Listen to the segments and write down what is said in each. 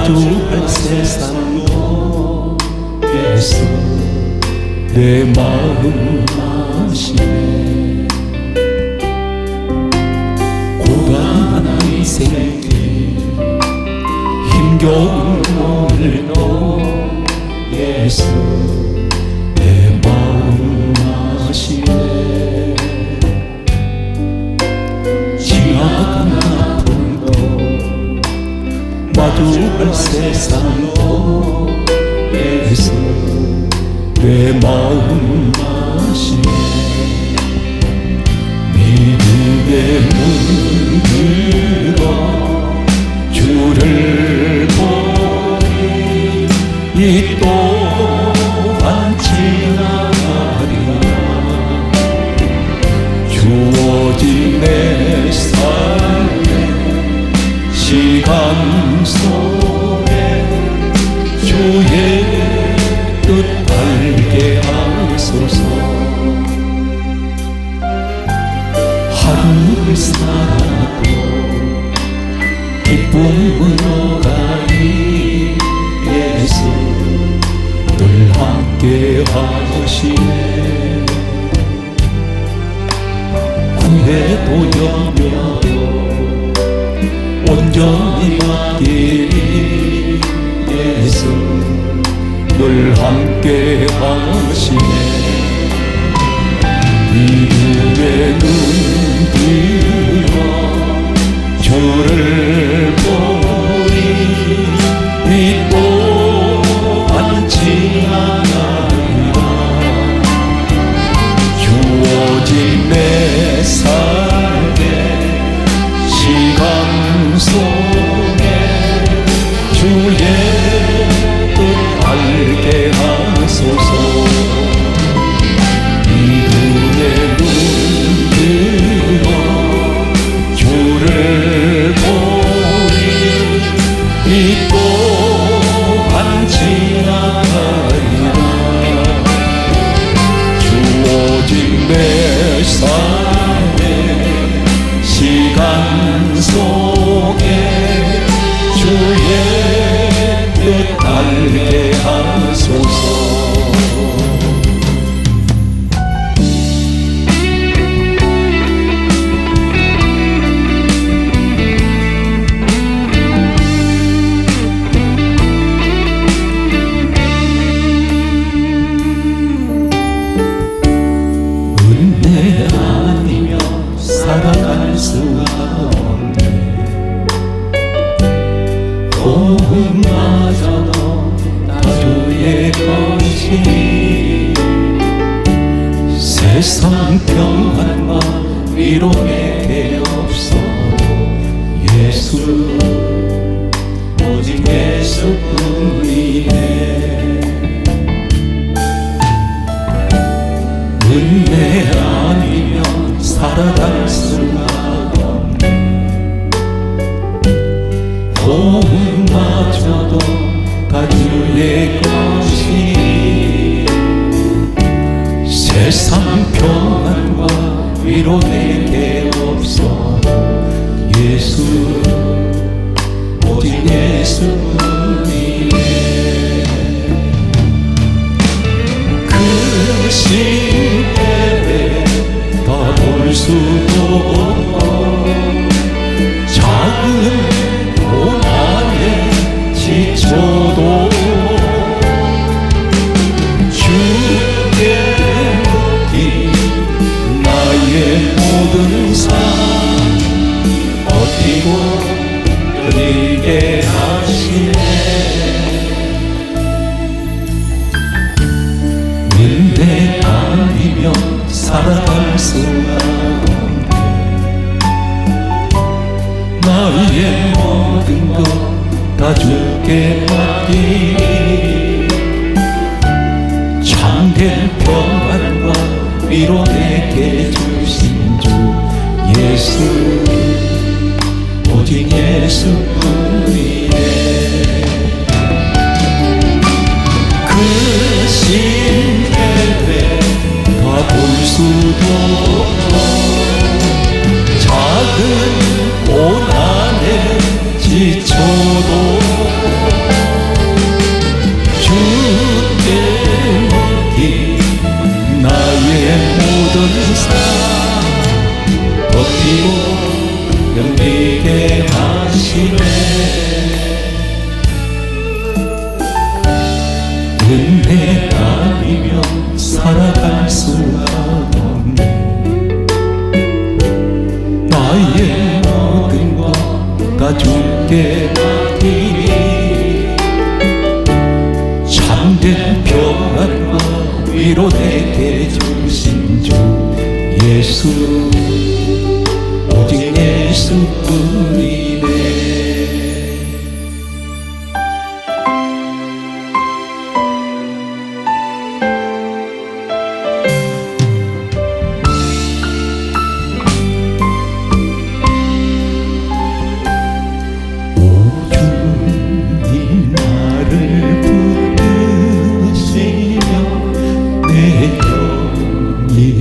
마주할 세상도 예수 내 마음 아시네. 고단한 인생길 힘겨운 오늘도 예수 내 마음 아시네. 지나간 아픔도 마주할 세상도 예수 내 마음 아시네. 믿음의 문 들어 주를 보니 이 또한 지나가리라. 주어진 내 삶의 시간 속에 주의 뜻 알게 하소서. 하루를 살아도 기쁨으로 가니 예수 늘 함께 하시네. 후회도 염려도 온전히 맡기니 예수 늘 함께 하시네. 믿음의 눈 들어 주를 보니 이 또한 지나가리라. 주어진 내 삶의 시간 속에 주의 뜻 알게 하소서. 믿음의 눈 들어 주를 보니 이 또한 지나가리라. 주어진 내 삶의 시간 속에 주의 뜻 알게 하소서. 은혜 아니면 살아갈 수가 없네. 도움마저도 다 주의 것이니 세상 평안과 위로 내게 없어도 예수 오직 예수뿐이네. 은혜 아니면 살아갈 수가 없네. 도움마저도 다 주의 것이 세상 평안과 위로 내게 없어도 예수 오직 예수뿐이네. 그 심해에 다 볼 수도 없고 작은 고난에 지쳐도 주께 맡긴 나의 모든 삶 버티고 드리게 하시네. 은혜 아니면 살아갈 수가 없네. 나의 모든 것 다 주께 맡기니 참된 평안과 위로 내게 주신 주 예수 오직 예수뿐이네. 그 심해에 다 볼 수도 없고 작은 고난에 지쳐도 견디게 하시네. 은혜 아니면 살아갈 수가 없네. 나의 모든 것 다 주께 맡기니 참된 평안과 위로 내게 주신 주 예수, 오직 예수뿐이네.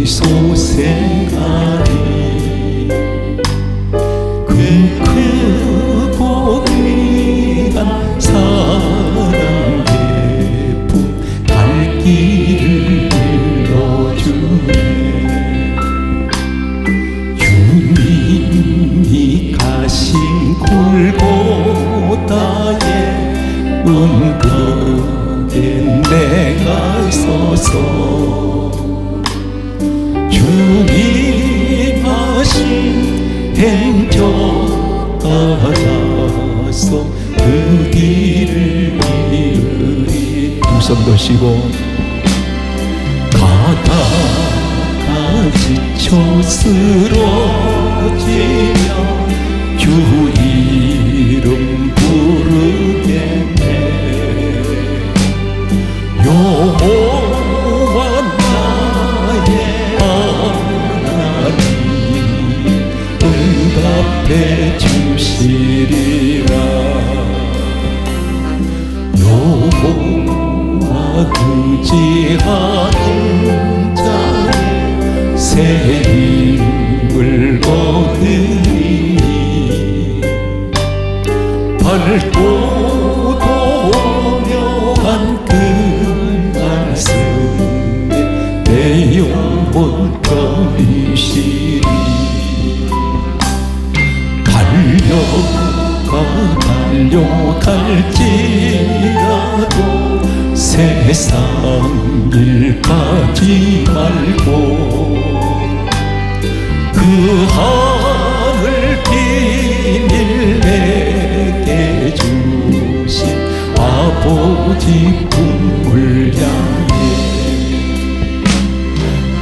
소생하리 그 크고 귀한 사랑 예품 갈 길을 일러주네. 주님이 가신 골고다에 은근에 내가 서서 주님 하신 행적 따라서 그 길을 이으리. 두 손 드시고 가다가 지쳐 쓰러지며 주 이름 부르겠네. 여호와 나의 응답해 주시리라. 여호와 의지하는 자의 새 힘을 얻으니 밝고 도묘한 그 말씀에 내 영혼 떠미시리. 달려갈지라도 세상 일 가지 말고 그 하늘 비밀 내게 주신 아버지 품을 향해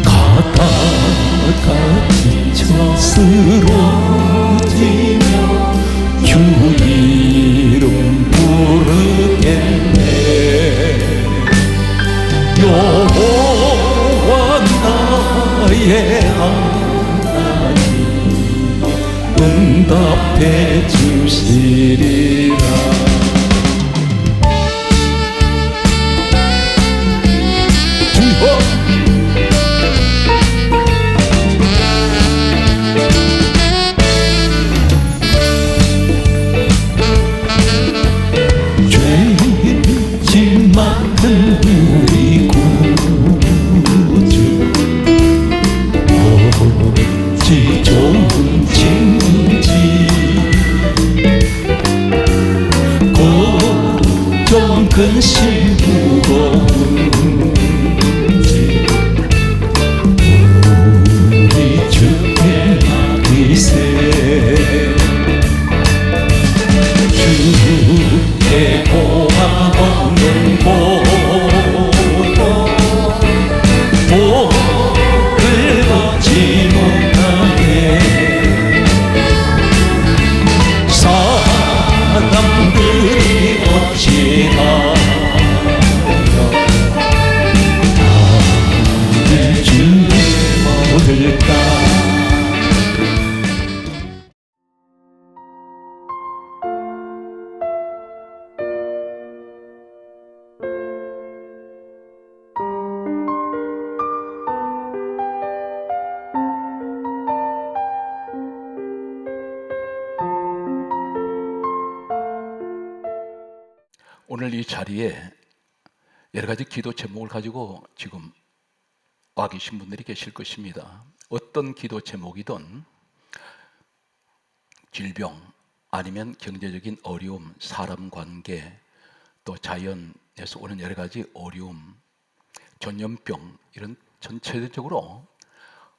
가다가 지쳐 쓰러지며 주 이름 부르겠네. 여호와 나의 하나님 응답해 주시리라. 주여 우리 구주 어찌 좋은 친지 걱정 근심 무거운지 우리 주께 맡기세. 주께 고함 없는 곳 긁었지 못하게 사람들이 어찌하여 나를 주께 모를까. 오늘 이 자리에 여러 가지 기도 제목을 가지고 지금 와 계신 분들이 계실 것입니다. 어떤 기도 제목이든 질병, 아니면 경제적인 어려움, 사람 관계, 또 자연에서 오는 여러 가지 어려움, 전염병, 이런 전체적으로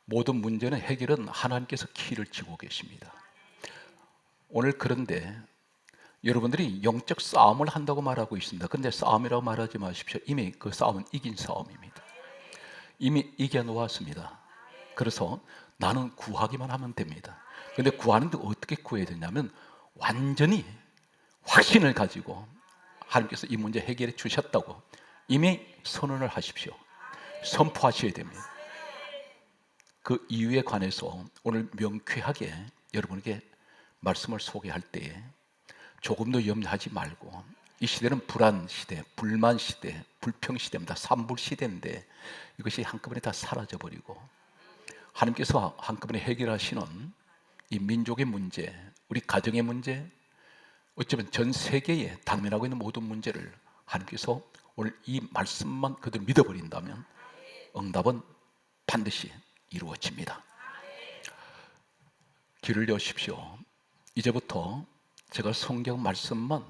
모든 문제는 해결은 하나님께서 키를 쥐고 계십니다. 오늘 그런데 여러분들이 영적 싸움을 한다고 말하고 있습니다. 그런데 싸움이라고 말하지 마십시오. 이미 그 싸움은 이긴 싸움입니다. 이미 이겨놓았습니다. 그래서 나는 구하기만 하면 됩니다. 그런데 구하는데 어떻게 구해야 되냐면 완전히 확신을 가지고 하나님께서 이 문제 해결해 주셨다고 이미 선언을 하십시오. 선포하셔야 됩니다. 그 이유에 관해서 오늘 명쾌하게 여러분에게 말씀을 소개할 때에 조금도 염려하지 말고, 이 시대는 불안 시대, 불만 시대, 불평 시대입니다. 산불 시대인데 이것이 한꺼번에 다 사라져버리고 하나님께서 한꺼번에 해결하시는 이 민족의 문제, 우리 가정의 문제, 어쩌면 전 세계에 당면하고 있는 모든 문제를 하나님께서 오늘 이 말씀만 그대로 믿어버린다면 응답은 반드시 이루어집니다. 귀를 여십시오. 이제부터 제가 성경 말씀만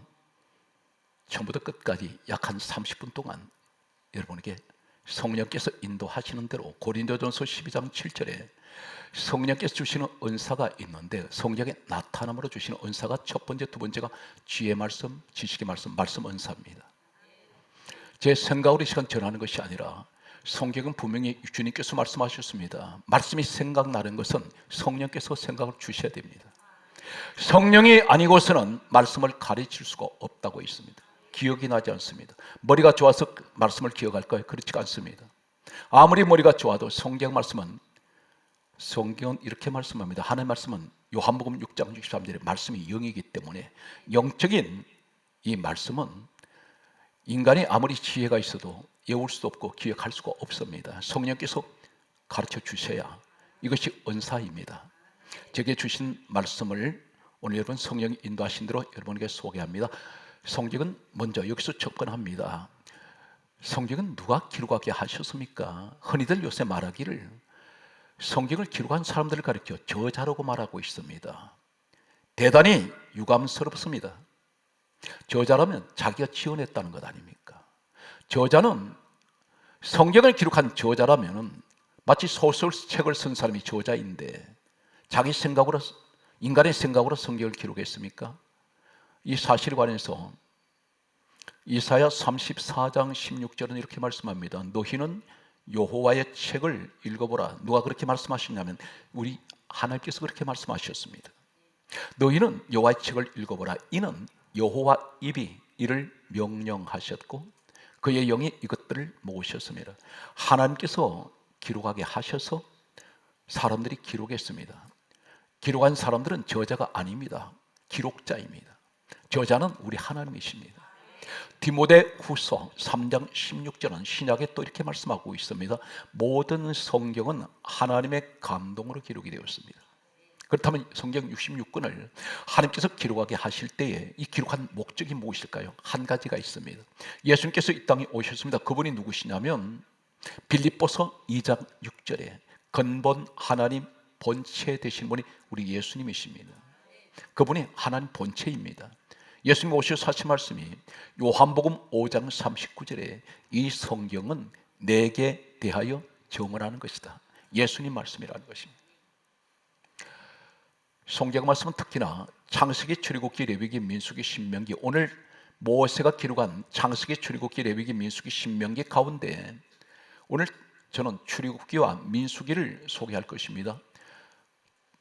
처음부터 끝까지 약 한 30분 동안 여러분에게 성령께서 인도하시는 대로, 고린도전서 12장 7절에 성령께서 주시는 은사가 있는데 성령의 나타남으로 주시는 은사가 첫 번째, 두 번째가 지혜의 말씀, 지식의 말씀, 말씀 은사입니다. 제 생각으로 이 시간 전하는 것이 아니라 성경은 분명히 주님께서 말씀하셨습니다. 말씀이 생각나는 것은 성령께서 생각을 주셔야 됩니다. 성령이 아니고서는 말씀을 가르칠 수가 없다고 있습니다. 기억이 나지 않습니다. 머리가 좋아서 말씀을 기억할까요? 그렇지가 않습니다. 아무리 머리가 좋아도 성경 말씀은, 성경은 이렇게 말씀합니다. 하나님의 말씀은 요한복음 6장 63절에 말씀이 영이기 때문에 영적인 이 말씀은 인간이 아무리 지혜가 있어도 외울 수도 없고 기억할 수가 없습니다. 성령께서 가르쳐 주셔야, 이것이 은사입니다. 제게 주신 말씀을 오늘 여러분 성령이 인도하신 대로 여러분에게 소개합니다. 성경은 먼저 여기서 접근합니다. 성경은 누가 기록하게 하셨습니까? 흔히들 요새 말하기를 성경을 기록한 사람들을 가리켜 저자라고 말하고 있습니다. 대단히 유감스럽습니다. 저자라면 자기가 지어냈다는 것 아닙니까? 저자는, 성경을 기록한 저자라면 마치 소설책을 쓴 사람이 저자인데 자기 생각으로, 인간의 생각으로 성경을 기록했습니까? 이 사실에 관해서 이사야 34장 16절은 이렇게 말씀합니다. 너희는 여호와의 책을 읽어보라. 누가 그렇게 말씀하셨냐면 우리 하나님께서 그렇게 말씀하셨습니다. 너희는 여호와의 책을 읽어보라. 이는 여호와 입이 이를 명령하셨고 그의 영이 이것들을 모으셨습니다. 하나님께서 기록하게 하셔서 사람들이 기록했습니다. 기록한 사람들은 저자가 아닙니다. 기록자입니다. 저자는 우리 하나님이십니다. 디모데 후서 3장 16절은 신약에 또 이렇게 말씀하고 있습니다. 모든 성경은 하나님의 감동으로 기록이 되었습니다. 그렇다면 성경 66권을 하나님께서 기록하게 하실 때에 이 기록한 목적이 무엇일까요? 한 가지가 있습니다. 예수님께서 이 땅에 오셨습니다. 그분이 누구시냐면 빌립보서 2장 6절에 근본 하나님 본체 되신 분이 우리 예수님이십니다. 그분이 하나님 본체입니다. 예수님 오셔서 하신 말씀이 요한복음 5장 39절에 이 성경은 내게 대하여 증언하는 것이다. 예수님 말씀이라는 것입니다. 성경 말씀은 특히나 창세기, 출애굽기, 레위기, 민수기, 신명기, 오늘 모세가 기록한 창세기, 출애굽기, 레위기, 민수기, 신명기 가운데 오늘 저는 출애굽기와 민수기를 소개할 것입니다.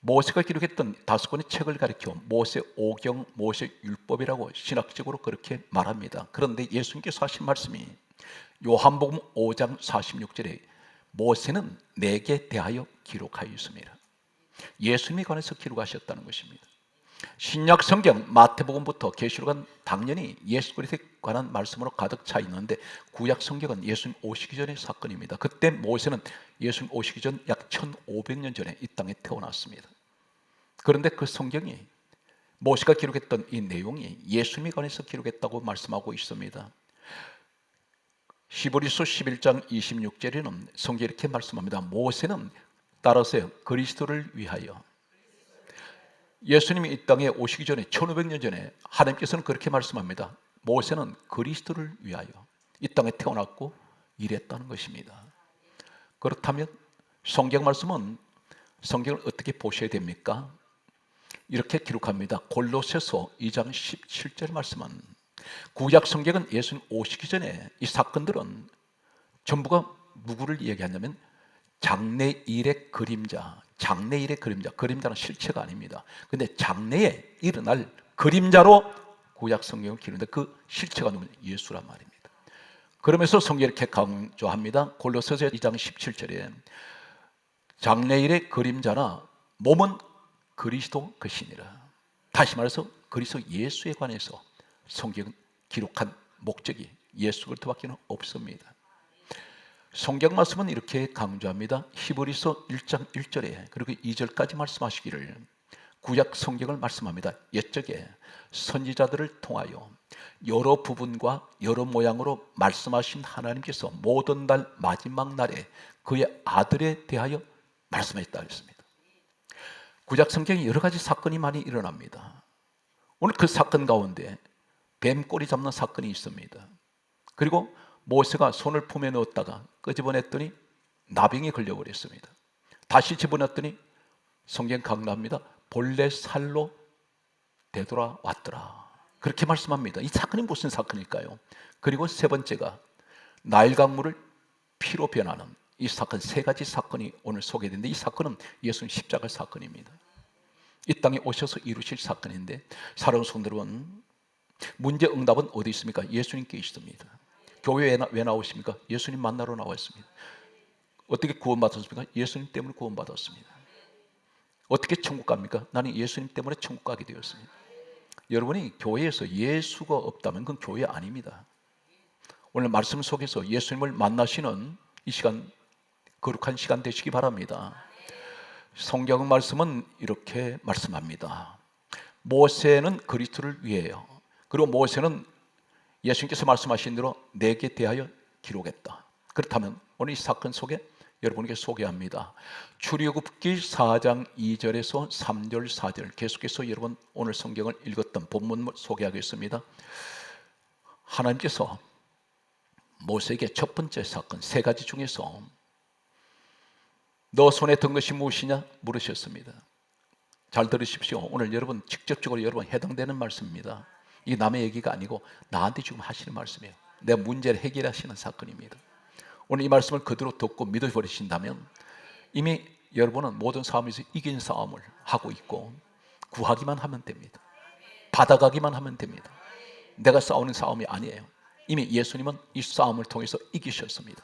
모세가 기록했던 5권의 책을 가리켜 모세 오경, 모세 율법이라고 신학적으로 그렇게 말합니다. 그런데 예수님께서 하신 말씀이 요한복음 5장 46절에 모세는 내게 대하여 기록하였습니다. 예수님에 관해서 기록하셨다는 것입니다. 신약 성경 마태복음부터 계시록은 당연히 예수 그리스도에 관한 말씀으로 가득 차 있는데 구약 성경은 예수님 오시기 전의 사건입니다. 그때 모세는 예수님 오시기 전 약 1500년 전에 이 땅에 태어났습니다. 그런데 그 성경이 모세가 기록했던 이 내용이 예수님에 관해서 기록했다고 말씀하고 있습니다. 히브리서 11장 26절에는 성경이 이렇게 말씀합니다. 모세는 따라서요 그리스도를 위하여 예수님이 이 땅에 오시기 전에 1500년 전에 하나님께서는 그렇게 말씀합니다. 모세는 그리스도를 위하여 이 땅에 태어났고 일했다는 것입니다. 그렇다면 성경 말씀은 성경을 어떻게 보셔야 됩니까? 이렇게 기록합니다. 골로새서 2장 17절 말씀은 구약 성경은 예수님 오시기 전에 이 사건들은 전부가 누구를 이야기하냐면 장래일의 그림자, 장래일의 그림자, 그림자는 실체가 아닙니다. 근데 장래에 일어날 그림자로 구약 성경을 기르는데 그 실체가 누구냐? 예수란 말입니다. 그러면서 성경이 이렇게 강조합니다. 골로새서 2장 17절에 장래일의 그림자나 몸은 그리스도 것이니라. 다시 말해서 그리스도 예수에 관해서 성경은 기록한 목적이 예수 그리스도밖에 없습니다. 성경 말씀은 이렇게 강조합니다. 히브리서 1장 1절에 그리고 2절까지 말씀하시기를 구약 성경을 말씀합니다. 옛적에 선지자들을 통하여 여러 부분과 여러 모양으로 말씀하신 하나님께서 모든 날 마지막 날에 그의 아들에 대하여 말씀했다 했습니다. 구약 성경에 여러 가지 사건이 많이 일어납니다. 오늘 그 사건 가운데 뱀 꼬리 잡는 사건이 있습니다. 그리고 모세가 손을 품에 넣었다가 끄집어냈더니 나병이 걸려버렸습니다. 다시 집어넣었더니 성경 강조합니다. 본래 살로 되돌아왔더라. 그렇게 말씀합니다. 이 사건이 무슨 사건일까요? 그리고 세 번째가 나일 강물을 피로 변하는 이 사건, 세 가지 사건이 오늘 소개되는데 이 사건은 예수님 십자가 사건입니다. 이 땅에 오셔서 이루실 사건인데 사랑하는 성도 여러분, 문제 응답은 어디 있습니까? 예수님께 있습니다. 교회에 왜 나오십니까? 예수님 만나러 나왔습니다. 어떻게 구원받았습니까? 예수님 때문에 구원받았습니다. 어떻게 천국 갑니까? 나는 예수님 때문에 천국 가게 되었습니다. 여러분이 교회에서 예수가 없다면 그건 교회 아닙니다. 오늘 말씀 속에서 예수님을 만나시는 이 시간, 거룩한 시간 되시기 바랍니다. 성경 말씀은 이렇게 말씀합니다. 모세는 그리스도를 위해요. 그리고 모세는 예수님께서 말씀하신 대로 내게 대하여 기록했다. 그렇다면 오늘 이 사건 속에 여러분에게 소개합니다. 출애굽기 4장 2절에서 3절 4절 계속해서 여러분 오늘 성경을 읽었던 본문을 소개하겠습니다. 하나님께서 모세에게 첫 번째 사건 세 가지 중에서 너 손에 든 것이 무엇이냐 물으셨습니다. 잘 들으십시오. 오늘 여러분 직접적으로 여러분 해당되는 말씀입니다. 이게 남의 얘기가 아니고 나한테 지금 하시는 말씀이에요. 내 문제를 해결하시는 사건입니다. 오늘 이 말씀을 그대로 듣고 믿어버리신다면 이미 여러분은 모든 싸움에서 이긴 싸움을 하고 있고 구하기만 하면 됩니다. 받아가기만 하면 됩니다. 내가 싸우는 싸움이 아니에요. 이미 예수님은 이 싸움을 통해서 이기셨습니다.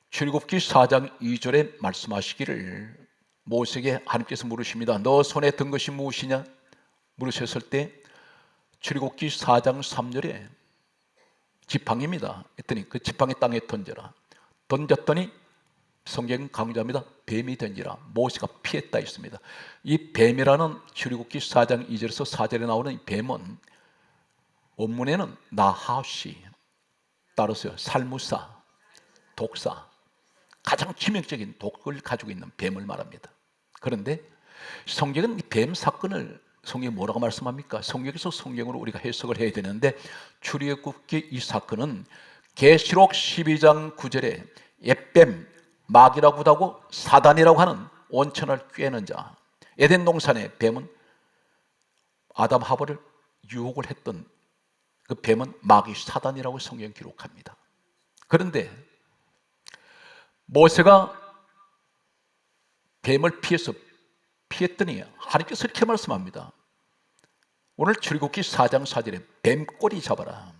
출애굽기 4장 2절에 말씀하시기를 모세에게 하나님께서 물으십니다. 너 손에 든 것이 무엇이냐 물으셨을 때 출애굽기 4장 3절에 지팡이입니다. 했더니 그 지팡이 땅에 던져라. 던졌더니 성경 강조합니다. 뱀이 던지라. 모세가 피했다 했습니다. 이 뱀이라는 출애굽기 4장 2절에서 4절에 나오는 이 뱀은 원문에는 나하시, 따라서 살무사, 독사, 가장 치명적인 독을 가지고 있는 뱀을 말합니다. 그런데 성경은 이 뱀 사건을 성경이 뭐라고 말씀합니까? 성경에서 성경으로 우리가 해석을 해야 되는데 출애굽기 이 사건은 계시록 12장 9절에 옛뱀, 마귀라고도 하고 사단이라고 하는 온천을 꿰는 자, 에덴 동산의 뱀은 아담 하와를 유혹을 했던 그 뱀은 마귀 사단이라고 성경 기록합니다. 그런데 모세가 뱀을 피했더니 하나님께서 이렇게 말씀합니다. 오늘 출애굽기 4장 4절에 뱀꼬리 잡아라.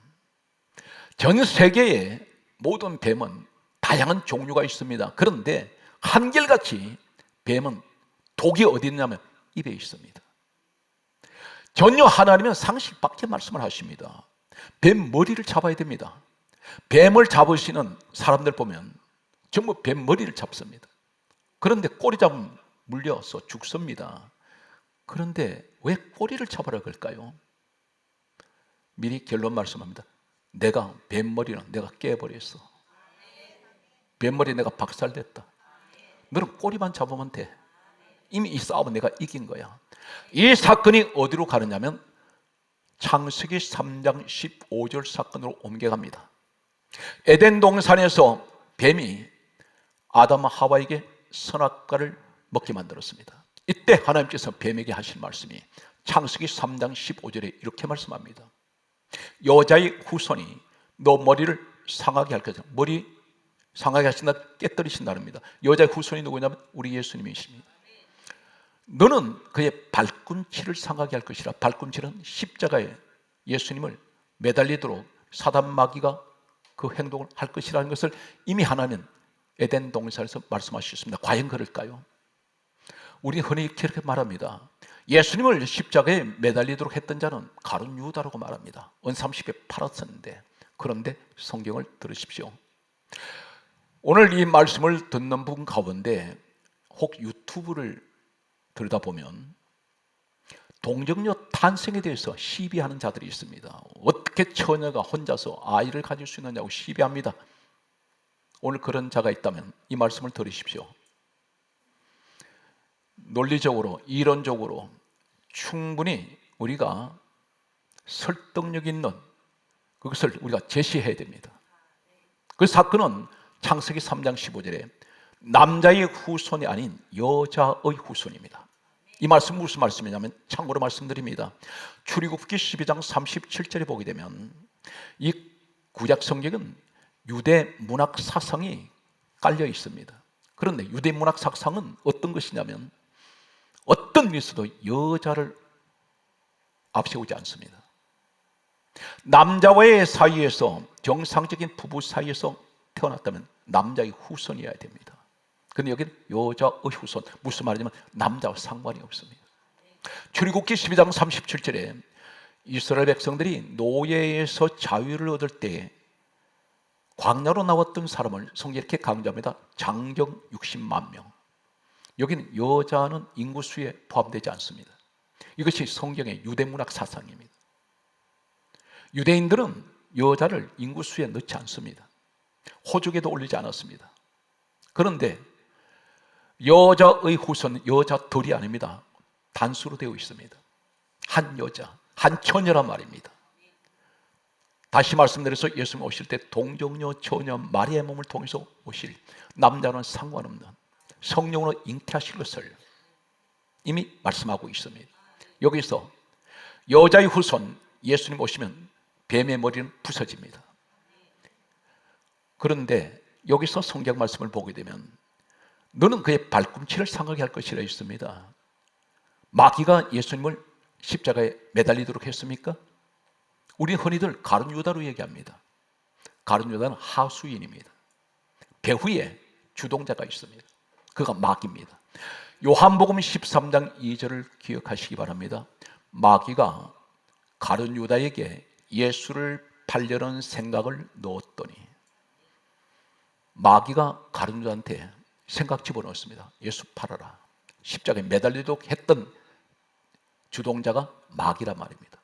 전 세계의 모든 뱀은 다양한 종류가 있습니다. 그런데 한결같이 뱀은 독이 어디 있냐면 입에 있습니다. 전혀 하나님은 상식밖에 말씀을 하십니다. 뱀 머리를 잡아야 됩니다. 뱀을 잡으시는 사람들 보면 전부 뱀 머리를 잡습니다. 그런데 꼬리 잡으면 물려서 죽습니다. 그런데 왜 꼬리를 잡으라 그럴까요? 미리 결론 말씀합니다. 내가 뱀머리는 내가 깨버렸어. 뱀머리 내가 박살냈다. 너는 꼬리만 잡으면 돼. 이미 이 싸움은 내가 이긴 거야. 이 사건이 어디로 가느냐면 창세기 3장 15절 사건으로 옮겨갑니다. 에덴 동산에서 뱀이 아담 하와에게 선악과를 먹게 만들었습니다. 이때 하나님께서 뱀에게 하신 말씀이 창세기 3장 15절에 이렇게 말씀합니다. 여자의 후손이 너 머리를 상하게 할 것이다. 머리 상하게 하신다, 깨뜨리신다랍니다. 여자의 후손이 누구냐면 우리 예수님이십니다. 너는 그의 발꿈치를 상하게 할 것이라. 발꿈치는 십자가에 예수님을 매달리도록 사단 마귀가 그 행동을 할 것이라는 것을 이미 하나님은 에덴 동산에서 말씀하셨습니다. 과연 그럴까요? 우리는 흔히 그렇게 말합니다. 예수님을 십자가에 매달리도록 했던 자는 가룟 유다라고 말합니다. 은 30에 팔았었는데, 그런데 성경을 들으십시오. 오늘 이 말씀을 듣는 분 가운데 혹 유튜브를 들여다보면 동정녀 탄생에 대해서 시비하는 자들이 있습니다. 어떻게 처녀가 혼자서 아이를 가질 수 있느냐고 시비합니다. 오늘 그런 자가 있다면 이 말씀을 들으십시오. 논리적으로, 이론적으로 충분히 우리가 설득력 있는 그것을 우리가 제시해야 됩니다. 그 사건은 창세기 3장 15절에 남자의 후손이 아닌 여자의 후손입니다. 이 말씀 무슨 말씀이냐면 참고로 말씀드립니다. 출애굽기 12장 37절에 보게 되면 이 구약 성경은 유대 문학 사상이 깔려 있습니다. 그런데 유대 문학 사상은 어떤 것이냐면 어떤 일에서도 여자를 앞세우지 않습니다. 남자와의 사이에서 정상적인 부부 사이에서 태어났다면 남자의 후손이어야 됩니다. 근데 여기는 여자의 후손, 무슨 말이냐면 남자와 상관이 없습니다. 출애굽기 12장 37절에 이스라엘 백성들이 노예에서 자유를 얻을 때 광야로 나왔던 사람을 성경이 이렇게 강조합니다. 장정 60만 명. 여기는 여자는 인구수에 포함되지 않습니다. 이것이 성경의 유대문학 사상입니다. 유대인들은 여자를 인구수에 넣지 않습니다. 호적에도 올리지 않았습니다. 그런데 여자의 후손은 여자들이 아닙니다. 단수로 되어 있습니다. 한 여자, 한 처녀란 말입니다. 다시 말씀드려서 예수님 오실 때 동정녀, 처녀 마리아의 몸을 통해서 오실, 남자는 상관없는 성령으로 잉태하실 것을 이미 말씀하고 있습니다. 여기서 여자의 후손 예수님 오시면 뱀의 머리는 부서집니다. 그런데 여기서 성경 말씀을 보게 되면 너는 그의 발꿈치를 상하게 할 것이라 있습니다. 마귀가 예수님을 십자가에 매달리도록 했습니까? 우리는 흔히들 가룟 유다로 얘기합니다. 가룟 유다는 하수인입니다. 배후에 주동자가 있습니다. 그가 마귀입니다. 요한복음 13장 2절을 기억하시기 바랍니다. 마귀가 가룟 유다에게 예수를 팔려는 생각을 넣었더니 마귀가 가룟 유다한테 생각 집어넣었습니다. 예수 팔아라. 십자가에 매달리도록 했던 주동자가 마귀란 말입니다.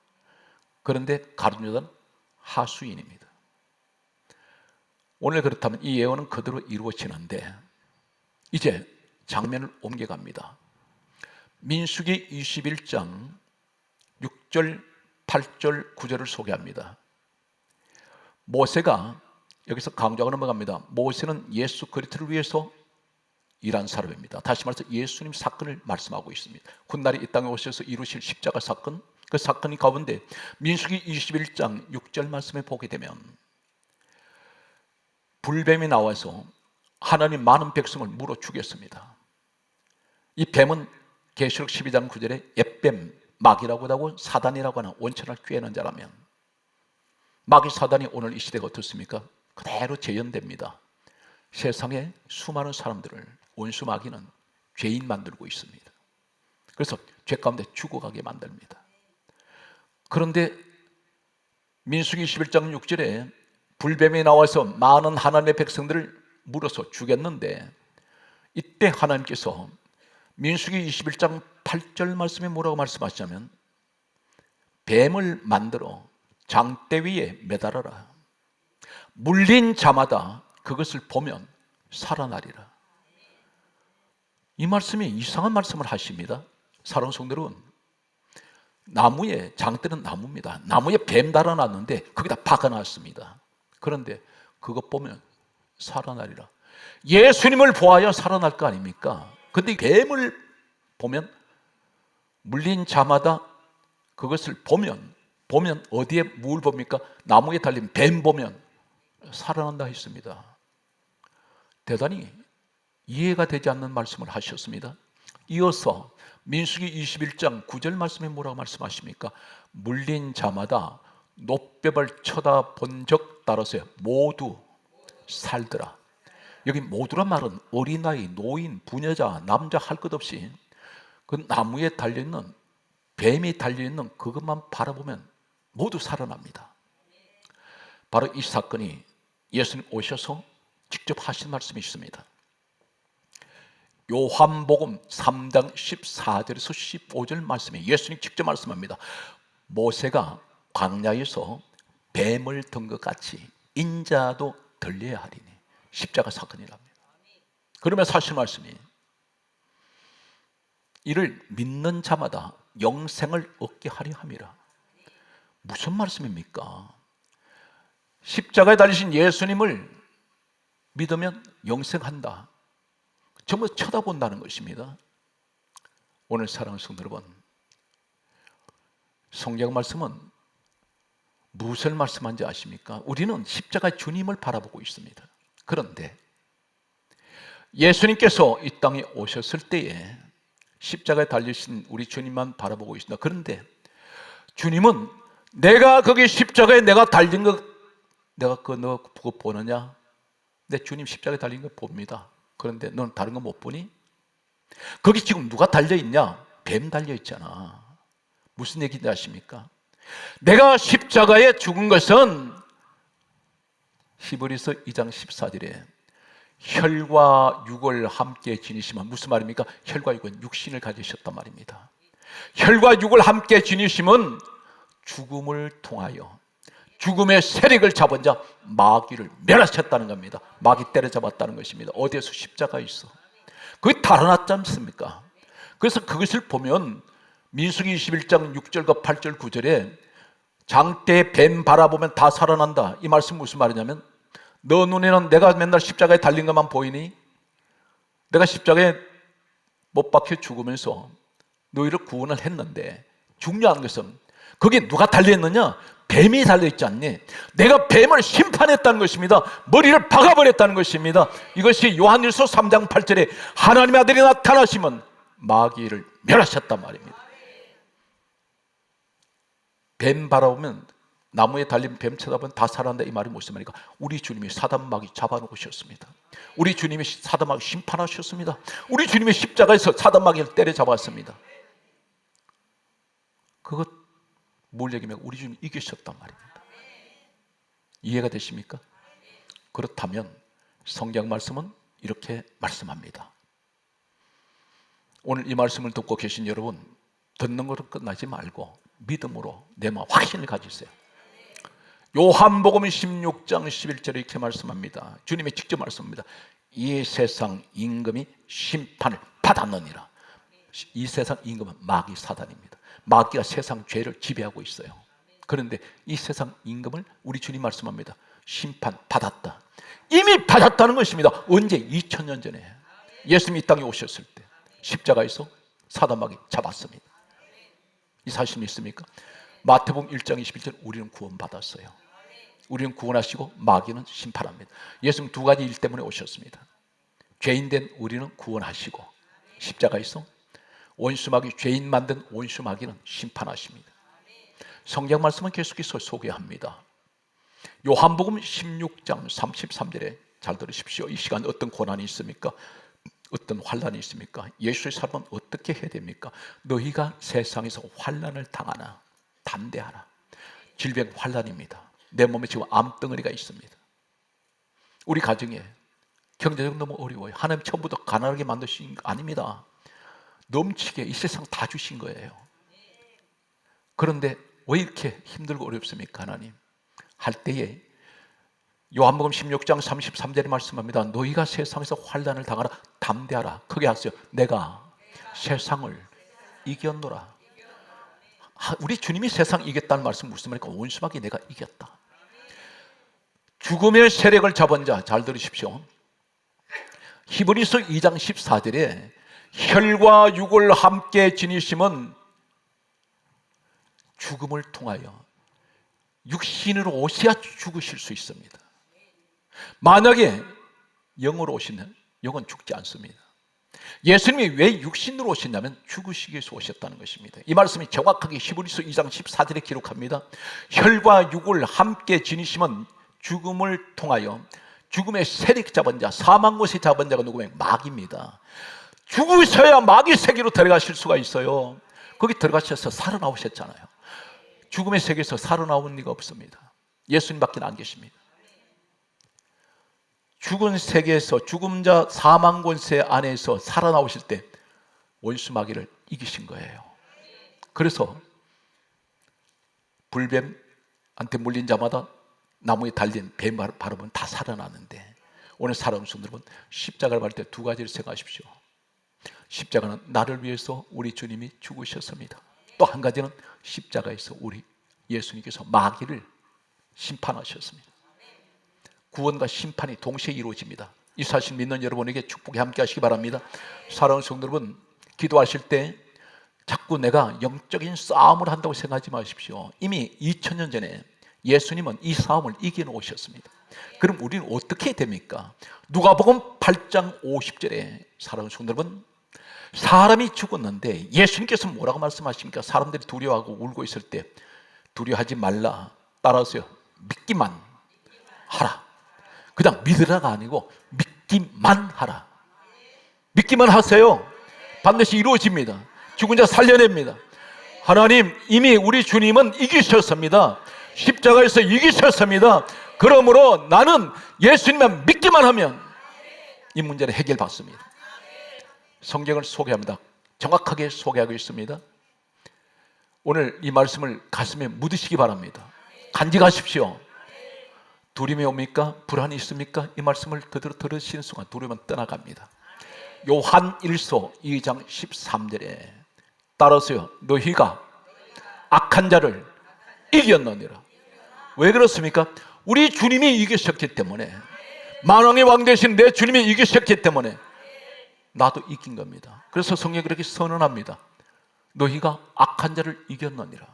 그런데 가룟 유다는 하수인입니다. 오늘 그렇다면 이 예언은 그대로 이루어지는데 이제 장면을 옮겨갑니다. 민수기 21장 6절, 8절, 9절을 소개합니다. 모세가 여기서 강조하고 넘어갑니다. 모세는 예수 그리스도를 위해서 일한 사람입니다. 다시 말해서 예수님 사건을 말씀하고 있습니다. 훗날에 이 땅에 오셔서 이루실 십자가 사건, 그 사건이 가운데 민수기 21장 6절 말씀에 보게 되면 불뱀이 나와서 하나님 많은 백성을 물어 죽였습니다. 이 뱀은 계시록 12장 9절에 옛뱀, 마귀라고 하고 사단이라고 하는 원천을 꾀는 자라면 마귀 사단이 오늘 이 시대가 어떻습니까? 그대로 재현됩니다. 세상에 수많은 사람들을 원수 마귀는 죄인 만들고 있습니다. 그래서 죄 가운데 죽어가게 만듭니다. 그런데 민수기 21장 6절에 불뱀이 나와서 많은 하나님의 백성들을 물어서 죽였는데 이때 하나님께서 민수기 21장 8절 말씀에 뭐라고 말씀하시냐면 뱀을 만들어 장대 위에 매달아라. 물린 자마다 그것을 보면 살아나리라. 이 말씀이 이상한 말씀을 하십니다. 사랑하는 성도 여러분, 나무에, 장대는 나무입니다. 나무에 뱀 달아놨는데 거기다 박아놨습니다. 그런데 그것 보면 살아나리라. 예수님을 보아야 살아날 거 아닙니까? 근데 뱀을 보면 물린 자마다 그것을 보면 어디에 뭘 봅니까? 나무에 달린 뱀 보면 살아난다 했습니다. 대단히 이해가 되지 않는 말씀을 하셨습니다. 이어서 민수기 21장 9절 말씀에 뭐라고 말씀하십니까? 물린 자마다 놋벽을 쳐다본 적 따라서 모두 살더라. 여기 모두란 말은 어린아이, 노인, 부녀자, 남자 할 것 없이 그 나무에 달려있는, 뱀이 달려있는 그것만 바라보면 모두 살아납니다. 바로 이 사건이 예수님 오셔서 직접 하신 말씀이 있습니다. 요한복음 3장 14절에서 15절 말씀에 예수님 직접 말씀합니다. 모세가 광야에서 뱀을 든 것 같이 인자도 들려야 하리니. 십자가 사건이랍니다. 그러면 사실 말씀이 이를 믿는 자마다 영생을 얻게 하려 함이라. 무슨 말씀입니까? 십자가에 달리신 예수님을 믿으면 영생한다. 전부 쳐다본다는 것입니다. 오늘 사랑하는 성도 여러분, 성경 말씀은 무엇을 말씀한지 아십니까? 우리는 십자가의 주님을 바라보고 있습니다. 그런데 예수님께서 이 땅에 오셨을 때에 십자가에 달리신 우리 주님만 바라보고 있습니다. 그런데 주님은 내가 거기 십자가에 내가 달린 거 내가 너 그거 보느냐? 내 주님 십자가에 달린 거 봅니다. 그런데 너는 다른 거 못 보니? 거기 지금 누가 달려있냐? 뱀 달려있잖아. 무슨 얘기인지 아십니까? 내가 십자가에 죽은 것은 히브리서 2장 14절에 혈과 육을 함께 지니시면, 무슨 말입니까? 혈과 육은 육신을 가지셨단 말입니다. 혈과 육을 함께 지니심은 죽음을 통하여 죽음의 세력을 잡은 자 마귀를 멸하셨다는 겁니다. 마귀 때려잡았다는 것입니다. 어디에서? 십자가에 있어. 그게 달아났지 않습니까? 그래서 그것을 보면 민수기 21장 6절과 8절 9절에 장대에 뱀 바라보면 다 살아난다. 이 말씀 무슨 말이냐면, 너 눈에는 내가 맨날 십자가에 달린 것만 보이니? 내가 십자가에 못 박혀 죽으면서 너희를 구원을 했는데, 중요한 것은 거기에 누가 달려있느냐? 뱀이 달려있지 않니? 내가 뱀을 심판했다는 것입니다. 머리를 박아버렸다는 것입니다. 이것이 요한일서 3장 8절에 하나님의 아들이 나타나시면 마귀를 멸하셨단 말입니다. 뱀 바라보면, 나무에 달린 뱀 쳐다보면 다 살아난다. 이 말이 무슨 말입니까? 우리 주님이 사단 마귀 잡아놓으셨습니다. 우리 주님이 사단 마귀 심판하셨습니다. 우리 주님이 십자가에서 사단 마귀를 때려잡았습니다. 그것 뭘 얘기하면 우리 주님이 이기셨단 말입니다. 이해가 되십니까? 그렇다면 성경 말씀은 이렇게 말씀합니다. 오늘 이 말씀을 듣고 계신 여러분, 듣는 것으로 끝나지 말고 믿음으로 내 마음 확신을 가지세요. 요한복음 16장 11절에 이렇게 말씀합니다. 주님이 직접 말씀합니다. 이 세상 임금이 심판을 받았느니라. 이 세상 임금은 마귀 사단입니다. 마귀가 세상 죄를 지배하고 있어요. 그런데 이 세상 임금을 우리 주님 말씀합니다. 심판 받았다. 이미 받았다는 것입니다. 언제? 2000년 전에 예수님이 이 땅에 오셨을 때 십자가에서 사단 마귀 잡았습니다. 이 사실 믿습니까? 마태복음 1장 21절 우리는 구원받았어요. 우리는 구원하시고 마귀는 심판합니다. 예수님 두 가지 일 때문에 오셨습니다. 죄인된 우리는 구원하시고 십자가에서 원수 마귀, 죄인 만든 원수 마귀는 심판하십니다. 성경 말씀은 계속해서 소개합니다. 요한복음 16장 33절에 잘 들으십시오. 이 시간 어떤 고난이 있습니까? 어떤 환난이 있습니까? 예수의 사람은 어떻게 해야 됩니까? 너희가 세상에서 환난을 당하나 담대하라. 질병 환난입니다. 내 몸에 지금 암덩어리가 있습니다. 우리 가정에 경제적으로 너무 어려워요. 하나님 처음부터 가난하게 만드신 거 아닙니다. 넘치게 이 세상 다 주신 거예요. 그런데 왜 이렇게 힘들고 어렵습니까? 하나님 할 때에 요한복음 16장 33절에 말씀합니다. 너희가 세상에서 환난을 당하라 담대하라. 크게 하세요. 내가 세상을 이겼노라. 우리 주님이 세상 이겼다는 말씀 무슨 말입니까? 원수마귀 내가 이겼다. 죽음의 세력을 잡은 자, 잘 들으십시오. 히브리서 2장 14절에 혈과 육을 함께 지니심은 죽음을 통하여 육신으로 오셔야 죽으실 수 있습니다. 만약에 영으로 오시면 영은 죽지 않습니다. 예수님이 왜 육신으로 오셨냐면 죽으시기 위해서 오셨다는 것입니다. 이 말씀이 정확하게 히브리서 2장 14절에 기록합니다. 혈과 육을 함께 지니심은 죽음을 통하여 죽음의 세력 잡은 자, 사망 곳에 잡은 자가 누구면 마귀입니다. 죽으셔야 마귀 세계로 들어가실 수가 있어요. 거기 들어가셔서 살아나오셨잖아요. 죽음의 세계에서 살아나온 리가 없습니다. 예수님밖에 안 계십니다. 죽은 세계에서 죽음자 사망 권세 안에서 살아나오실 때 원수 마귀를 이기신 거예요. 그래서 불뱀한테 물린 자마다 나무에 달린 뱀 바르면 다 살아나는데, 오늘 살아온 여러분, 십자가를 밟을 때 두 가지를 생각하십시오. 십자가는 나를 위해서 우리 주님이 죽으셨습니다. 또 한 가지는 십자가에서 우리 예수님께서 마귀를 심판하셨습니다. 구원과 심판이 동시에 이루어집니다. 이 사실 믿는 여러분에게 축복이 함께 하시기 바랍니다. 사랑하는 성도 여러분, 기도하실 때 자꾸 내가 영적인 싸움을 한다고 생각하지 마십시오. 이미 2000년 전에 예수님은 이 싸움을 이겨놓으셨습니다. 그럼 우리는 어떻게 됩니까? 누가복음 8장 50절에 사랑하는 성도 여러분, 사람이 죽었는데 예수님께서 뭐라고 말씀하십니까? 사람들이 두려워하고 울고 있을 때 두려워하지 말라, 따라하세요. 믿기만 하라. 그냥 믿으라가 아니고 믿기만 하라. 믿기만 하세요. 반드시 이루어집니다. 죽은 자 살려냅니다. 하나님, 이미 우리 주님은 이기셨습니다. 십자가에서 이기셨습니다. 그러므로 나는 예수님만 믿기만 하면 이 문제는 해결받습니다. 성경을 소개합니다. 정확하게 소개하고 있습니다. 오늘 이 말씀을 가슴에 묻으시기 바랍니다. 간직하십시오. 두려움이 옵니까? 불안이 있습니까? 이 말씀을 그대로 들으시는 순간 두려움은 떠나갑니다. 요한 1서 2장 13절에 따라서요, 너희가 악한 자를 이겼느니라. 왜 그렇습니까? 우리 주님이 이기셨기 때문에, 만왕의 왕 되신 내 주님이 이기셨기 때문에 나도 이긴 겁니다. 그래서 성경이 그렇게 선언합니다. 너희가 악한 자를 이겼느니라.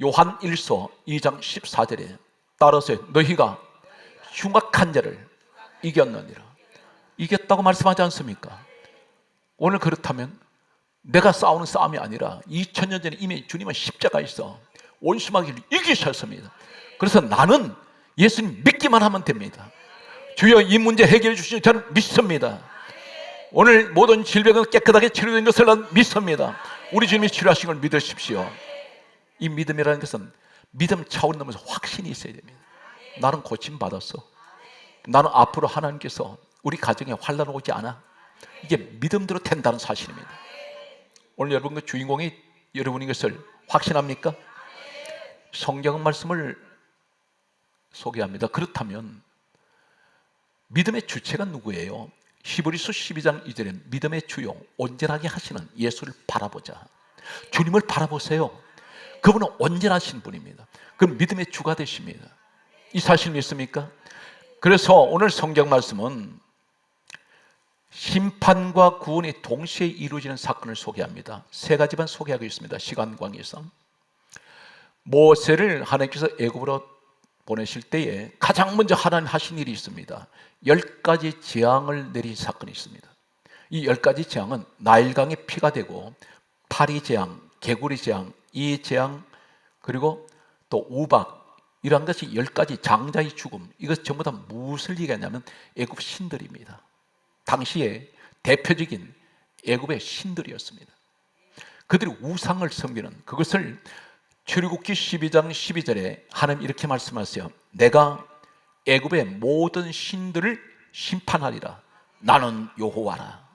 요한 1서 2장 14절에 따라서 너희가 흉악한 자를 이겼느니라. 이겼다고 말씀하지 않습니까? 오늘 그렇다면 내가 싸우는 싸움이 아니라 2000년 전에 이미 주님은 십자가에서 원수마귀를 이기셨습니다. 그래서 나는 예수님 믿기만 하면 됩니다. 주여 이 문제 해결해 주시니 저는 믿습니다. 오늘 모든 질병은 깨끗하게 치료된 것을 난 믿습니다. 우리 주님이 치료하신 걸 믿으십시오. 이 믿음이라는 것은 믿음 차원을 넘어서 확신이 있어야 됩니다. 나는 고침받았어. 나는 앞으로 하나님께서 우리 가정에 환난 오지 않아. 이게 믿음대로 된다는 사실입니다. 오늘 여러분의 주인공이 여러분인 것을 확신합니까? 성경 말씀을 소개합니다. 그렇다면 믿음의 주체가 누구예요? 히브리서 12장 2절에 믿음의 주요 온전하게 하시는 예수를 바라보자. 주님을 바라보세요. 그분은 온전하신 분입니다. 그럼 믿음의 주가 되십니다. 이 사실 믿습니까? 그래서 오늘 성경 말씀은 심판과 구원이 동시에 이루어지는 사건을 소개합니다. 세 가지만 소개하고 있습니다. 시간 관계상. 모세를 하나님께서 애굽으로 보내실 때에 가장 먼저 하나님 하신 일이 있습니다. 10가지 재앙을 내린 사건이 있습니다. 이 10가지 재앙은 나일강의 피가 되고 파리 재앙, 개구리 재앙, 이 재앙, 그리고 또 우박, 이러한 것이 10가지 장자의 죽음. 이것 전부 다 무엇을 얘기하냐면 애굽 신들입니다. 당시에 대표적인 애굽의 신들이었습니다. 그들이 우상을 섬기는, 그것을 출애굽기 12장 12절에 하나님 이렇게 말씀하세요. 내가 애굽의 모든 신들을 심판하리라. 나는 여호와라.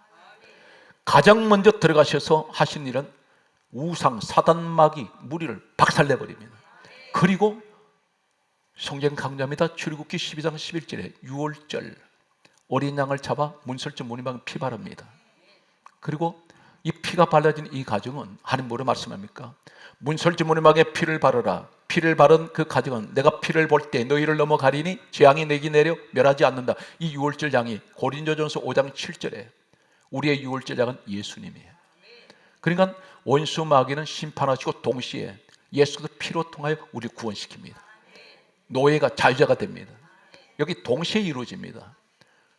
가장 먼저 들어가셔서 하신 일은 우상, 사단마귀, 무리를 박살내버립니다. 그리고 성경 강조합니다. 출애굽기 12장 11절에 유월절, 어린 양을 잡아 문설주 무늬막에 피 바릅니다. 그리고 이 피가 발라진 이 가정은 하나님 뭐로 말씀합니까? 문설주 무늬막에 피를 바르라. 피를 바른 그 가정은 내가 피를 볼 때 너희를 넘어가리니 재앙이 내게 내려 멸하지 않는다. 이 유월절 양이 고린도전서 5장 7절에 우리의 유월절 양은 예수님이에요. 그러니까 원수 마귀는 심판하시고 동시에 예수도 피로 통하여 우리를 구원시킵니다. 노예가 자유자가 됩니다. 여기 동시에 이루어집니다.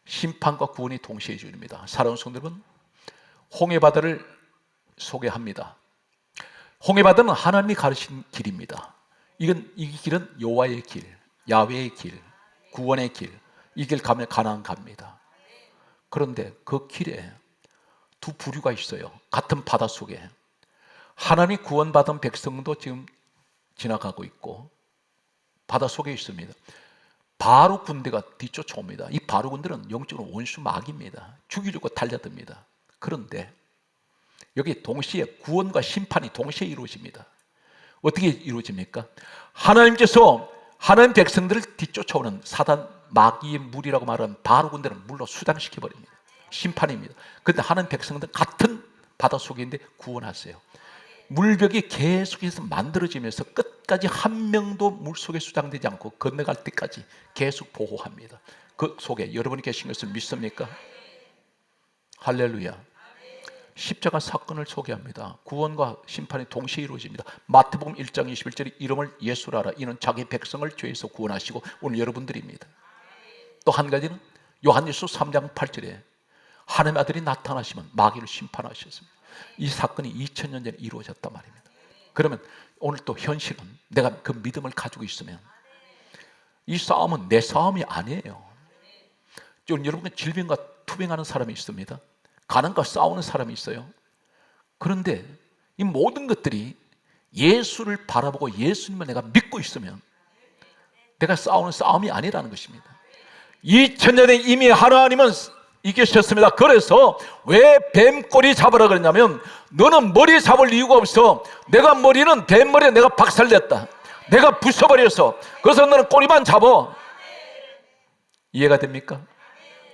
심판과 구원이 동시에 이루어집니다. 사랑하는 성도 여러분, 홍해바다를 소개합니다. 홍해바다는 하나님이 가르친 길입니다. 이 길은 여호와의 길, 야훼의 길, 구원의 길. 이 길 가면 가나안 갑니다. 그런데 그 길에 두 부류가 있어요. 같은 바다 속에 하나님이 구원받은 백성도 지금 지나가고 있고 바다 속에 있습니다. 바로 군대가 뒤쫓아옵니다. 이 바로 군대는 영적으로 원수 마귀입니다. 죽이려고 달려듭니다. 그런데 여기 동시에 구원과 심판이 동시에 이루어집니다. 어떻게 이루어집니까? 하나님께서 하나님 백성들을 뒤쫓아오는 사단 마귀의 무리라고 말하는 바로 군대를 물로 수장시켜버립니다. 심판입니다. 그런데 하나님 백성들은 같은 바다 속에 있는데 구원하세요. 물벽이 계속해서 만들어지면서 끝까지 한 명도 물속에 수장되지 않고 건너갈 때까지 계속 보호합니다. 그 속에 여러분이 계신 것을 믿습니까? 할렐루야. 십자가 사건을 소개합니다. 구원과 심판이 동시에 이루어집니다. 마태복음 1장 21절에 이름을 예수라 하라. 이는 자기 백성을 죄에서 구원하시고 오늘 여러분들입니다. 또 한 가지는 요한일서 3장 8절에 하나님의 아들이 나타나시면 마귀를 심판하셨습니다. 이 사건이 2000년 전에 이루어졌단 말입니다. 그러면 오늘 또 현실은 내가 그 믿음을 가지고 있으면 이 싸움은 내 싸움이 아니에요. 여러분 질병과 투병하는 사람이 있습니다. 가난과 싸우는 사람이 있어요. 그런데 이 모든 것들이 예수를 바라보고 예수님을 내가 믿고 있으면 내가 싸우는 싸움이 아니라는 것입니다. 2000년에 이미 하나님은 이기셨습니다. 그래서 왜 뱀꼬리 잡으라 그랬냐면 너는 머리 잡을 이유가 없어. 내가 머리는 뱀머리에 내가 박살냈다. 내가 부숴버려서 그래서 너는 꼬리만 잡아. 이해가 됩니까?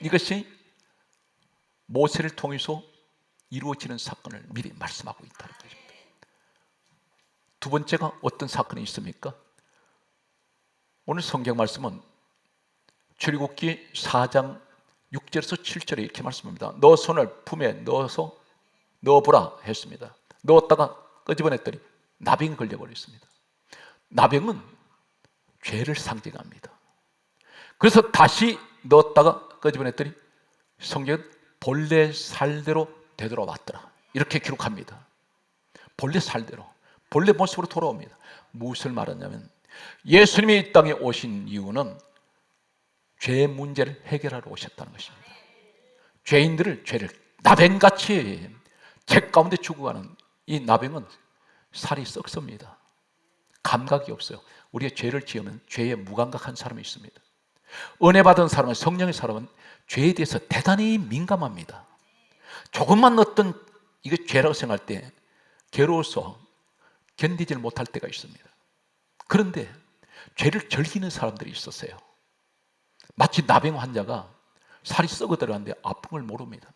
이것이 모세를 통해서 이루어지는 사건을 미리 말씀하고 있다는 것입니다. 두 번째가 어떤 사건이 있습니까? 오늘 성경 말씀은 출애굽기 4장 6절에서 7절에 이렇게 말씀합니다. 너 손을 품에 넣어서 넣어보라 했습니다. 넣었다가 끄집어냈더니 나병이 걸려버렸습니다. 나병은 죄를 상징합니다. 그래서 다시 넣었다가 끄집어냈더니 성경은 본래 살대로 되돌아왔더라 이렇게 기록합니다. 본래 살대로, 본래 모습으로 돌아옵니다. 무엇을 말하냐면 예수님이 이 땅에 오신 이유는 죄의 문제를 해결하러 오셨다는 것입니다. 죄인들을 죄를 나병같이 죄 가운데 죽어가는 이 나병은 살이 썩습니다. 감각이 없어요. 우리가 죄를 지으면 죄에 무감각한 사람이 있습니다. 은혜 받은 사람은, 성령의 사람은 죄에 대해서 대단히 민감합니다. 조금만 어떤 이게 죄라고 생각할 때 괴로워서 견디질 못할 때가 있습니다. 그런데 죄를 즐기는 사람들이 있었어요. 마치 나병 환자가 살이 썩어 들어가는데 아픔을 모릅니다.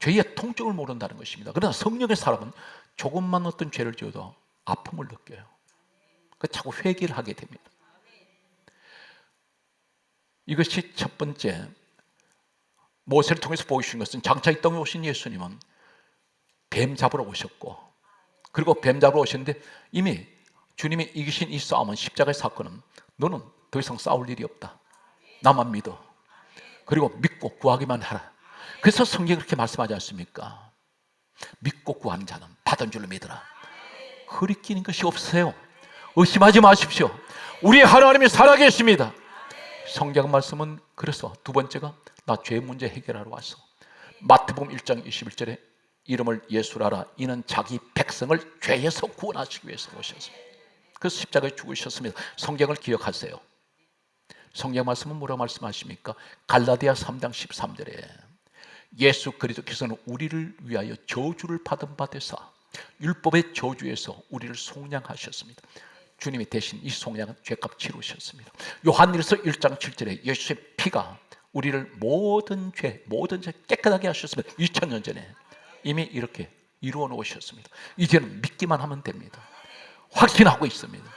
죄의 통증을 모른다는 것입니다. 그러나 성령의 사람은 조금만 어떤 죄를 지어도 아픔을 느껴요. 그래서 자꾸 회개를 하게 됩니다. 이것이 첫 번째, 모세를 통해서 보여주신 것은 장차 이 땅에 오신 예수님은 뱀 잡으러 오셨고, 그리고 뱀 잡으러 오셨는데 이미 주님이 이기신 이 싸움은, 십자가의 사건은 너는 더 이상 싸울 일이 없다. 나만 믿어. 그리고 믿고 구하기만 하라. 그래서 성경이 그렇게 말씀하지 않습니까? 믿고 구하는 자는 받은 줄로 믿어라. 흐리끼는 것이 없으세요. 의심하지 마십시오. 우리 하나님이 살아계십니다. 성경 말씀은 그래서 두 번째가 나 죄 문제 해결하러 왔어. 마태복음 1장 21절에 이름을 예수라라. 이는 자기 백성을 죄에서 구원하시기 위해서 오셨습니다. 그래서 십자가에 죽으셨습니다. 성경을 기억하세요. 성경 말씀은 뭐라고 말씀하십니까? 갈라디아 3장 13절에 예수 그리스도께서는 우리를 위하여 저주를 받은 바 되사 율법의 저주에서 우리를 속량하셨습니다. 주님이 대신 이 속량은 죄값 치르셨습니다. 요한일서 1장 7절에 예수의 피가 우리를 모든 죄 깨끗하게 하셨습니다. 2000년 전에 이미 이렇게 이루어 놓으셨습니다. 이제는 믿기만 하면 됩니다. 확신하고 있습니다.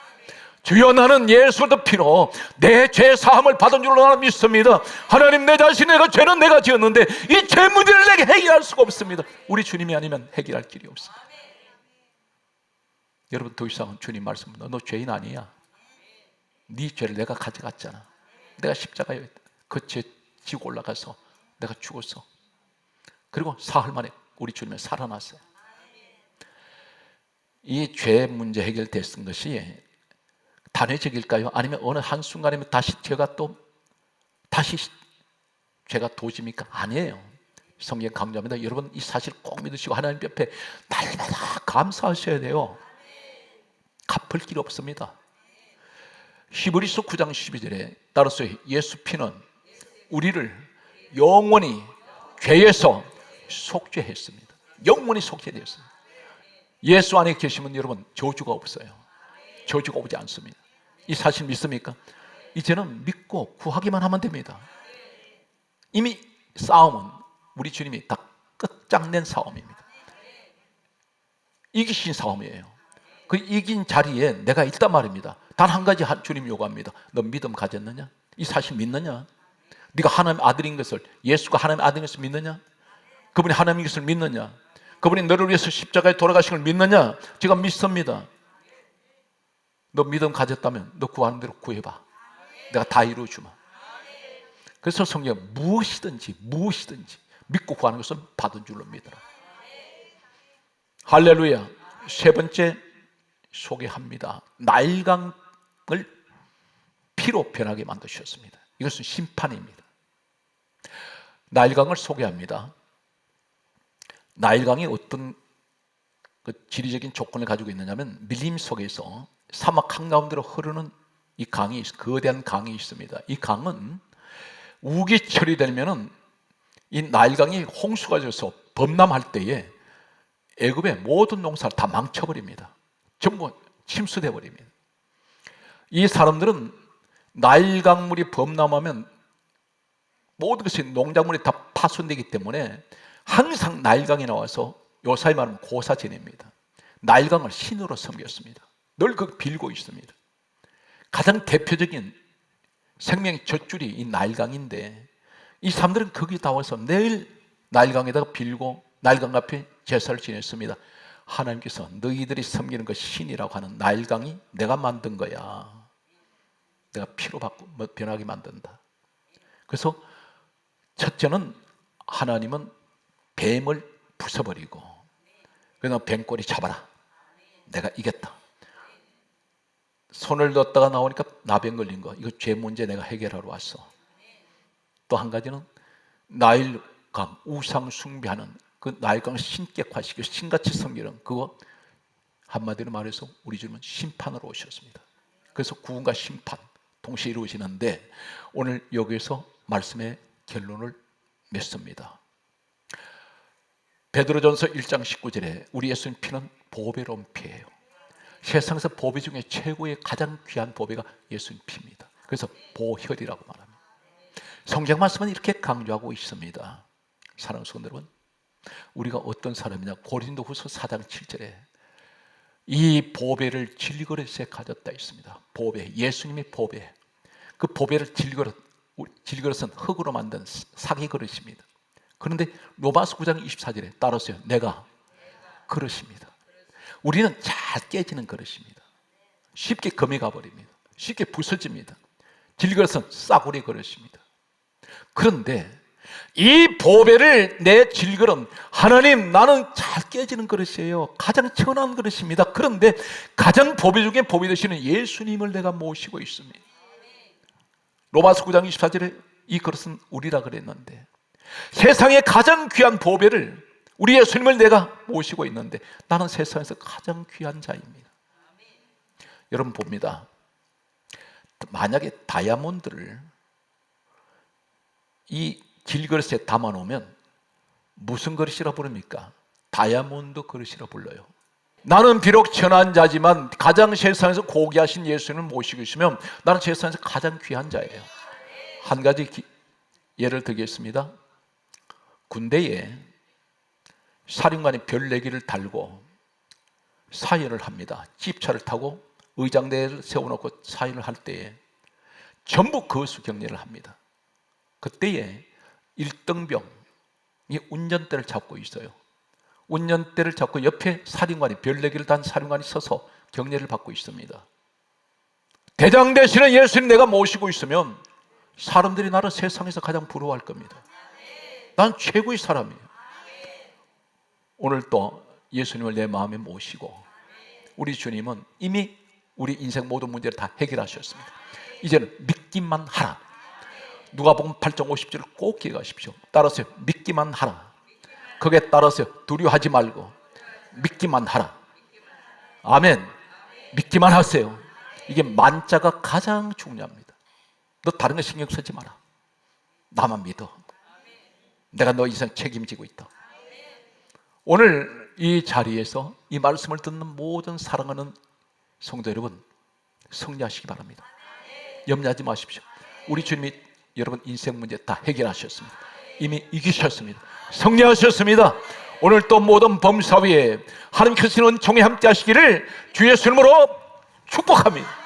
주여, 나는 예수 그리스도 피로 내 죄 사함을 받은 줄로 나는 믿습니다. 하나님, 내 자신 죄는 내가 지었는데 이 죄 문제를 내게 해결할 수가 없습니다. 우리 주님이 아니면 해결할 길이 없습니다. 여러분, 더 이상은 주님 말씀입니다. 너 죄인 아니야. 네 죄를 내가 가져갔잖아. 내가 십자가에 그 죄 지고 올라가서 내가 죽었어. 그리고 사흘 만에 우리 주님이 살아났어요. 이 죄 문제 해결됐던 것이 단회적일까요? 아니면 어느 한순간이면 다시 죄가 도집니까? 아니에요. 성경 강조합니다. 여러분, 이 사실 꼭 믿으시고 하나님 옆에 날마다 감사하셔야 돼요. 갚을 길 없습니다. 히브리서 9장 12절에 따라서 예수 피는 우리를 영원히 죄에서 속죄했습니다. 영원히 속죄되었습니다. 예수 안에 계시면 여러분, 저주가 없어요. 저주가 오지 않습니다. 이 사실 믿습니까? 이제는 믿고 구하기만 하면 됩니다. 이미 싸움은 우리 주님이 다 끝장낸 싸움입니다. 이기신 싸움이에요. 그 이긴 자리에 내가 있단 말입니다. 단 한 가지 주님 요구합니다. 너 믿음 가졌느냐? 이 사실 믿느냐? 네가 하나님의 아들인 것을, 예수가 하나님의 아들인 것을 믿느냐? 그분이 하나님인 것을 믿느냐? 그분이 너를 위해서 십자가에 돌아가신 걸 믿느냐? 제가 믿습니다. 너 믿음 가졌다면 너 구하는 대로 구해봐. 내가 다 이루어주마. 그래서 성경 무엇이든지 믿고 구하는 것은 받은 줄로 믿어라. 할렐루야. 세 번째 소개합니다. 나일강을 피로 변하게 만드셨습니다. 이것은 심판입니다. 나일강을 소개합니다. 나일강이 어떤 지리적인 조건을 가지고 있느냐면, 밀림 속에서 사막 한가운데로 흐르는 이 강이, 거대한 강이 있습니다. 이 강은 우기철이 되면은 이 나일강이 홍수가 져서 범람할 때에 애굽의 모든 농사를 다 망쳐버립니다. 전부 침수돼 버립니다. 이 사람들은 나일강물이 범람하면 모든 것이, 농작물이 다 파손되기 때문에 항상 나일강에 나와서, 요사이 말하면 고사 지냅니다. 나일강을 신으로 섬겼습니다. 늘 그 빌고 있습니다. 가장 대표적인 생명의 젖줄이 이 나일강인데, 이 사람들은 거기 다 와서 매일 나일강에다가 빌고 나일강 앞에 제사를 지냈습니다. 하나님께서 너희들이 섬기는 그 신이라고 하는 나일강이 내가 만든 거야. 내가 피로 변하게 만든다. 그래서 첫째는, 하나님은 뱀을 부숴버리고, 그래서 뱀꼬리 잡아라. 내가 이겼다. 손을 넣었다가 나오니까 나병 걸린 거, 이거 죄 문제 내가 해결하러 왔어. 또 한 가지는 나일강, 우상 숭배하는 그 나일강을 신격화시켜 신같이 섬기는 그거, 한마디로 말해서 우리 주님은 심판으로 오셨습니다. 그래서 구원과 심판 동시에 이루어지는데, 오늘 여기에서 말씀의 결론을 맺습니다. 베드로전서 1장 19절에 우리 예수님 피는 보배로운 피예요. 세상에서 보배 중에 최고의 가장 귀한 보배가 예수님 피입니다. 그래서 보혈이라고 말합니다. 성경 말씀은 이렇게 강조하고 있습니다. 사랑하는 성도 여러분, 우리가 어떤 사람이냐, 고린도후서 4장 7절에 이 보배를 질그릇에 가졌다 있습니다. 보배, 예수님의 보배. 그 보배를 질그릇은 흙으로 만든 사기 그릇입니다. 그런데 로마서 9장 24절에 따라서요, 내가 그릇입니다. 우리는 잘 깨지는 그릇입니다. 쉽게 금이 가버립니다. 쉽게 부서집니다. 질그릇은 싸구려 그릇입니다. 그런데 이 보배를, 내 질그릇, 하나님, 나는 잘 깨지는 그릇이에요. 가장 천한 그릇입니다. 그런데 가장 보배 중에 보배 되시는 예수님을 내가 모시고 있습니다. 로마서 9장 24절에 이 그릇은 우리라 그랬는데, 세상에 가장 귀한 보배를, 우리 예수님을 내가 모시고 있는데, 나는 세상에서 가장 귀한 자입니다. 여러분 봅니다. 만약에 다이아몬드를 이 질그릇에 담아놓으면 무슨 그릇이라 부릅니까? 다이아몬드 그릇이라 불러요. 나는 비록 천한 자지만 가장 세상에서 고귀하신 예수님을 모시고 있으면 나는 세상에서 가장 귀한 자예요. 한 가지 예를 들겠습니다. 군대에 사령관이 별 4개를 달고 사열을 합니다. 집차를 타고 의장대를 세워놓고 사열을 할 때에 전부 거수 격리를 합니다. 그때에 1등병이 운전대를 잡고 있어요. 운전대를 잡고 옆에 사령관이 별 4개를 단 사령관이 서서 격려를 받고 있습니다. 대장 되시는 예수님 내가 모시고 있으면 사람들이 나를 세상에서 가장 부러워할 겁니다. 난 최고의 사람이에요. 오늘 또 예수님을 내 마음에 모시고 우리 주님은 이미 우리 인생 모든 문제를 다 해결하셨습니다. 이제는 믿기만 하라. 누가복음 8장 50절을 꼭 기억하십시오. 따라서 믿기만 하라. 거기에 따라서 두려워하지 말고 믿기만 하라. 아멘. 믿기만 하세요. 이게 만자가 가장 중요합니다. 너 다른 거 신경 쓰지 마라. 나만 믿어. 내가 너 인생 책임지고 있다. 오늘 이 자리에서 이 말씀을 듣는 모든 사랑하는 성도 여러분, 승리하시기 바랍니다. 염려하지 마십시오. 우리 주님이 여러분 인생 문제 다 해결하셨습니다. 이미 이기셨습니다. 승리하셨습니다. 오늘 또 모든 범사 위에 하나님께서는 은총에 함께 하시기를 주 예수 이름으로 축복합니다.